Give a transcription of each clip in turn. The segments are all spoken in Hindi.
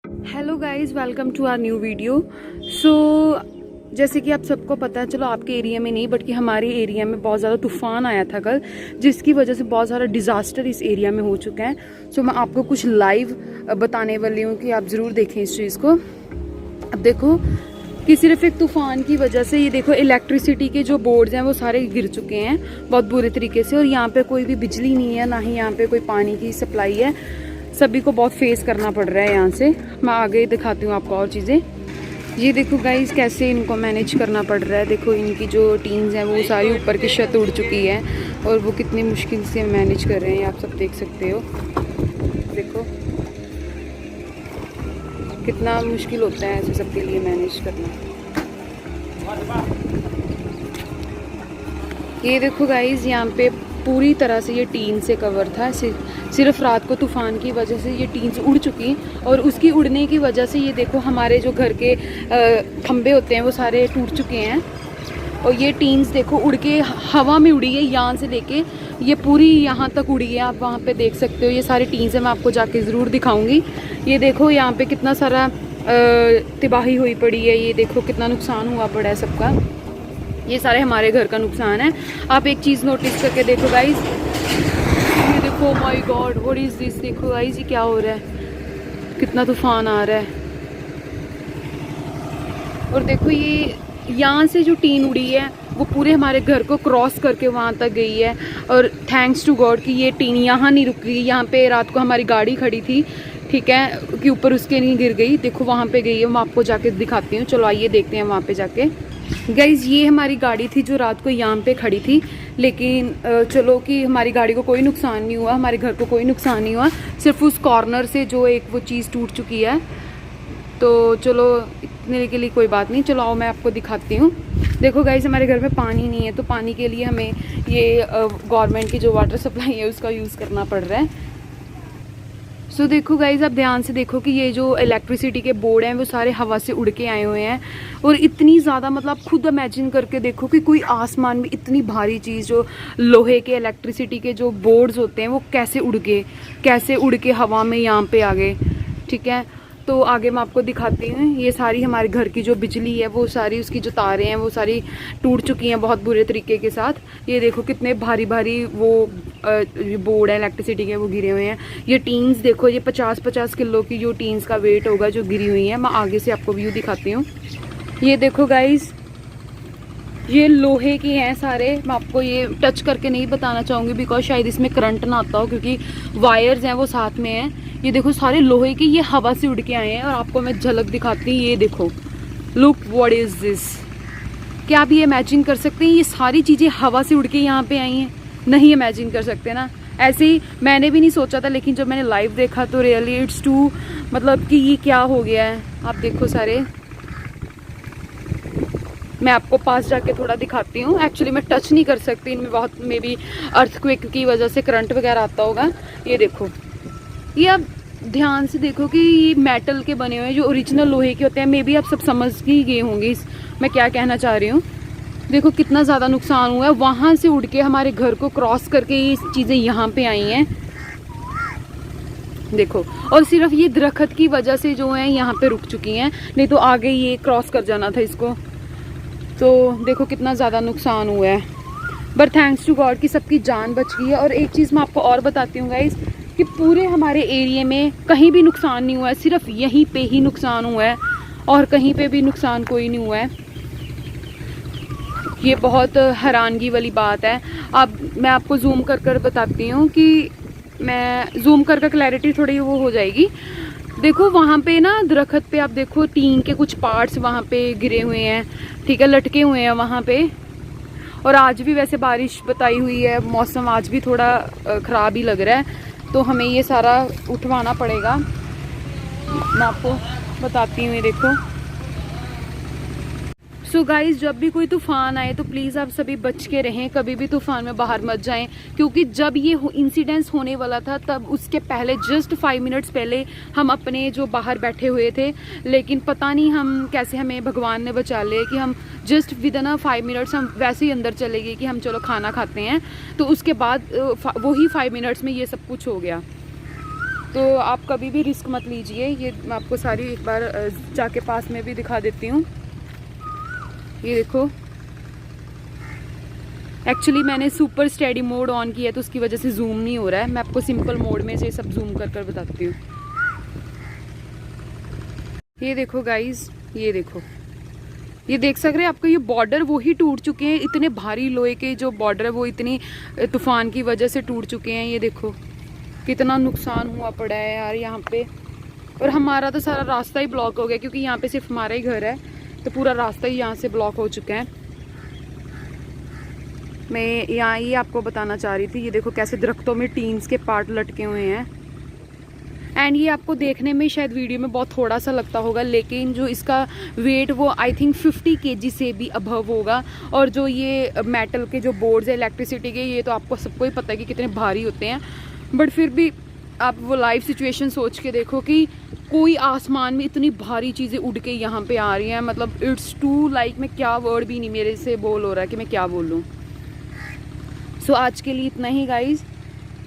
Hello guys, welcome to our new video. So जैसे कि आप सबको पता है, चलो आपके एरिया में नहीं बल्कि हमारे एरिया में बहुत ज़्यादा तूफ़ान आया था कल, जिसकी वजह से बहुत सारा डिज़ास्टर इस एरिया में हो चुका है। सो मैं आपको कुछ लाइव बताने वाली हूँ कि आप ज़रूर देखें इस चीज़ को। अब देखो कि सिर्फ एक तूफ़ान की वजह से ये देखो इलेक्ट्रिसिटी के जो बोर्ड्स हैं वो सारे गिर चुके हैं बहुत बुरे तरीके से, और यहाँ पे कोई भी बिजली नहीं है, ना ही यहाँ पे कोई पानी की सप्लाई है। सभी को बहुत फेस करना पड़ रहा है यहाँ से। मैं आगे दिखाती हूँ आपको और चीज़ें। ये देखो गाइस कैसे इनको मैनेज करना पड़ रहा है। देखो इनकी जो टीन्स हैं वो सारी ऊपर की छत उड़ चुकी है और वो कितनी मुश्किल से मैनेज कर रहे हैं, आप सब देख सकते हो। देखो कितना मुश्किल होता है ऐसे सबके लिए मैनेज करना। ये देखो गाइस यहाँ पे पूरी तरह से ये टीन से कवर था। सिर्फ रात को तूफ़ान की वजह से ये टीन्स उड़ चुकी, और उसकी उड़ने की वजह से ये देखो हमारे जो घर के खंबे होते हैं वो सारे टूट चुके हैं। और ये टीन्स देखो उड़ के हवा में उड़ी है, यहाँ से लेके ये पूरी यहाँ तक उड़ी है। आप वहाँ पे देख सकते हो, ये सारी टीन्स है, मैं आपको जाके ज़रूर दिखाऊंगी। ये देखो यहाँ पे कितना सारा तबाही हुई पड़ी है। ये देखो कितना नुकसान हुआ पड़ा है सबका। ये सारे हमारे घर का नुकसान है। आप एक चीज़ नोटिस करके देखो गाइस, ये देखो my God what is this. देखो गाइस ये क्या हो रहा है, कितना तूफान आ रहा है। और देखो ये यहाँ से जो टीन उड़ी है वो पूरे हमारे घर को क्रॉस करके वहाँ तक गई है। और थैंक्स टू गॉड कि ये टीन यहाँ नहीं रुक गई। यहाँ पे रात को हमारी गाड़ी खड़ी थी, ठीक है, कि ऊपर उसके नहीं गिर गई। देखो वहाँ पे गई है, मैं आपको जाके दिखाती हूँ। चलो आइए देखते हैं वहाँ पे जाके। गाइज ये हमारी गाड़ी थी जो रात को यहाँ पे खड़ी थी, लेकिन चलो कि हमारी गाड़ी को कोई नुकसान नहीं हुआ, हमारे घर को कोई नुकसान नहीं हुआ। सिर्फ उस कॉर्नर से जो एक वो चीज़ टूट चुकी है। तो चलो इतने के लिए कोई बात नहीं। चलो आओ मैं आपको दिखाती हूँ। देखो गाइज हमारे घर में पानी नहीं है, तो पानी के लिए हमें ये गवर्नमेंट की जो वाटर सप्लाई है उसका यूज़ करना पड़ रहा है। सो देखो गाइज आप ध्यान से देखो कि ये जो इलेक्ट्रिसिटी के बोर्ड हैं वो सारे हवा से उड़ के आए हुए हैं। और इतनी ज़्यादा मतलब आप खुद इमेजिन करके देखो कि कोई आसमान में इतनी भारी चीज़, जो लोहे के इलेक्ट्रिसिटी के जो बोर्ड्स होते हैं वो कैसे उड़ के हवा में यहाँ पे आ गए, ठीक है। तो आगे मैं आपको दिखाती हूँ। ये सारी हमारे घर की जो बिजली है वो सारी, उसकी जो तारें हैं वो सारी टूट चुकी हैं बहुत बुरे तरीके के साथ। ये देखो कितने भारी भारी वो बोर्ड है इलेक्ट्रिसिटी के वो गिरे हुए हैं। ये टीन्स देखो, ये 50-50 किलो की जो टीन्स का वेट होगा जो गिरी हुई है। मैं आगे से आपको व्यू दिखाती हूँ। ये देखो गाइज ये लोहे की हैं सारे। मैं आपको ये टच करके नहीं बताना चाहूँगी बिकॉज शायद इसमें करंट ना आता हो, क्योंकि वायर्स हैं वो साथ में हैं। ये देखो सारे लोहे के, ये हवा से उड़ के आए हैं। और आपको मैं झलक दिखाती हूँ। ये देखो, लुक व्हाट इज दिस। क्या आप ये इमेजिन कर सकते हैं ये सारी चीज़ें हवा से उड़ के यहाँ पे आई हैं? नहीं इमेजिन कर सकते ना। ऐसे ही मैंने भी नहीं सोचा था, लेकिन जब मैंने लाइव देखा तो रियली इट्स टू, मतलब कि ये क्या हो गया है। आप देखो सारे, मैं आपको पास जाके थोड़ा दिखाती हूँ। एक्चुअली मैं टच नहीं कर सकती, इनमें बहुत मे बी अर्थक्वेक की वजह से करंट वगैरह आता होगा। ये देखो, ये आप ध्यान से देखो कि ये मेटल के बने हुए हैं जो ओरिजिनल लोहे के होते हैं। मे बी आप सब समझ ही गए होंगे मैं क्या कहना चाह रही हूँ। देखो कितना ज़्यादा नुकसान हुआ है। वहाँ से उड़ के हमारे घर को क्रॉस करके ये चीज़ें यहाँ पे आई हैं, देखो। और सिर्फ ये दरख्त की वजह से जो है यहाँ पे रुक चुकी हैं, नहीं तो आगे ये क्रॉस कर जाना था इसको। तो देखो कितना ज़्यादा नुकसान हुआ है, बट थैंक्स टू गॉड कि सबकी जान बच गई है। और एक चीज़ मैं आपको और बताती हूँ गाइस, कि पूरे हमारे एरिया में कहीं भी नुकसान नहीं हुआ है, सिर्फ यहीं पे ही नुकसान हुआ है, और कहीं पे भी नुकसान कोई नहीं हुआ है। ये बहुत हैरानगी वाली बात है। अब मैं आपको जूम कर कर बताती हूँ, कि मैं जूम कर कर क्लैरिटी थोड़ी वो हो जाएगी। देखो वहाँ पे ना दरख्त पे आप देखो टीन के कुछ पार्ट्स वहाँ पे गिरे हुए हैं, ठीक है, लटके हुए हैं वहाँ पे। और आज भी वैसे बारिश बताई हुई है, मौसम आज भी थोड़ा ख़राब ही लग रहा है, तो हमें ये सारा उठवाना पड़ेगा। मैं आपको बताती हूँ, ये देखो। सो गाइज जब भी कोई तूफ़ान आए तो प्लीज़ आप सभी बच के रहें, कभी भी तूफ़ान में बाहर मत जाएं। क्योंकि जब ये इंसिडेंस होने वाला था तब उसके पहले जस्ट 5 मिनट्स पहले हम अपने जो बाहर बैठे हुए थे, लेकिन पता नहीं हम कैसे हमें भगवान ने बचा लिया कि हम जस्ट विद इन 5 मिनट्स हम वैसे ही अंदर चले गए कि हम चलो खाना खाते हैं। तो उसके बाद वही 5 मिनट्स में ये सब कुछ हो गया। तो आप कभी भी रिस्क मत लीजिए। ये मैं आपको सारी एक बार जाके पास में भी दिखा देती हूँ। ये देखो, एक्चुअली मैंने सुपर स्टेडी मोड ऑन किया तो उसकी वजह से जूम नहीं हो रहा है। मैं आपको सिंपल मोड में से सब जूम कर बताती हूँ। ये देखो गाइज, ये देखो, ये देख सक रहे हैं आपको, ये बॉर्डर वो ही टूट चुके हैं। इतने भारी लोहे के जो बॉर्डर है वो इतनी तूफान की वजह से टूट चुके हैं। ये देखो कितना नुकसान हुआ पड़ा है यार यहाँ पे। और हमारा तो सारा रास्ता ही ब्लॉक हो गया, क्योंकि यहाँ पे सिर्फ हमारा ही घर है, तो पूरा रास्ता ही यहाँ से ब्लॉक हो चुका है। मैं यहाँ ये आपको बताना चाह रही थी। ये देखो कैसे दरख्तों में टीन्स के पार्ट लटके हुए हैं। एंड ये आपको देखने में शायद वीडियो में बहुत थोड़ा सा लगता होगा, लेकिन जो इसका वेट वो आई थिंक 50 kg से भी अबव होगा। और जो ये मेटल के जो बोर्ड्स है इलेक्ट्रिसिटी के, ये तो आपको सबको ही पता है कि कितने भारी होते हैं। बट फिर भी आप वो लाइव सिचुएशन सोच के देखो कि कोई आसमान में इतनी भारी चीज़ें उड़ के यहाँ पे आ रही हैं। मतलब इट्स टू लाइक, मैं क्या वर्ड भी नहीं मेरे से बोल हो रहा है कि मैं क्या बोलूँ। सो आज के लिए इतना ही गाइज।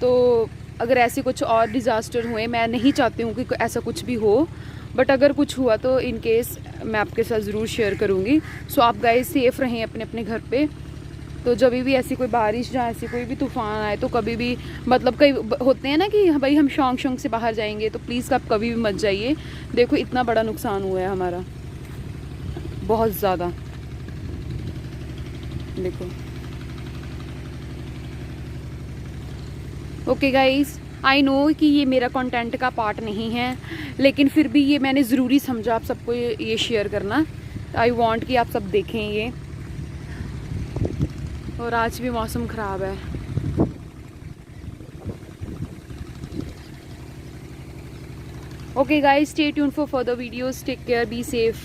तो अगर ऐसे कुछ और डिज़ास्टर हुए, मैं नहीं चाहती हूँ कि ऐसा कुछ भी हो, बट अगर कुछ हुआ तो इन केस मैं आपके साथ ज़रूर शेयर करूँगी। सो आप गाइज सेफ़ रहें अपने अपने घर पे। तो जब भी ऐसी कोई बारिश या ऐसी कोई भी तूफ़ान आए तो कभी भी, मतलब कई होते हैं ना कि भाई हम शौक शौक से बाहर जाएंगे, तो प्लीज़ आप कभी भी मत जाइए। देखो इतना बड़ा नुकसान हुआ है हमारा, बहुत ज़्यादा। देखो ओके गाइस, आई नो कि ये मेरा कंटेंट का पार्ट नहीं है, लेकिन फिर भी ये मैंने ज़रूरी समझा आप सबको ये शेयर करना। आई वांट कि आप सब देखें ये। और आज भी मौसम ख़राब है। Okay guys, stay tuned for further videos, take care, be safe.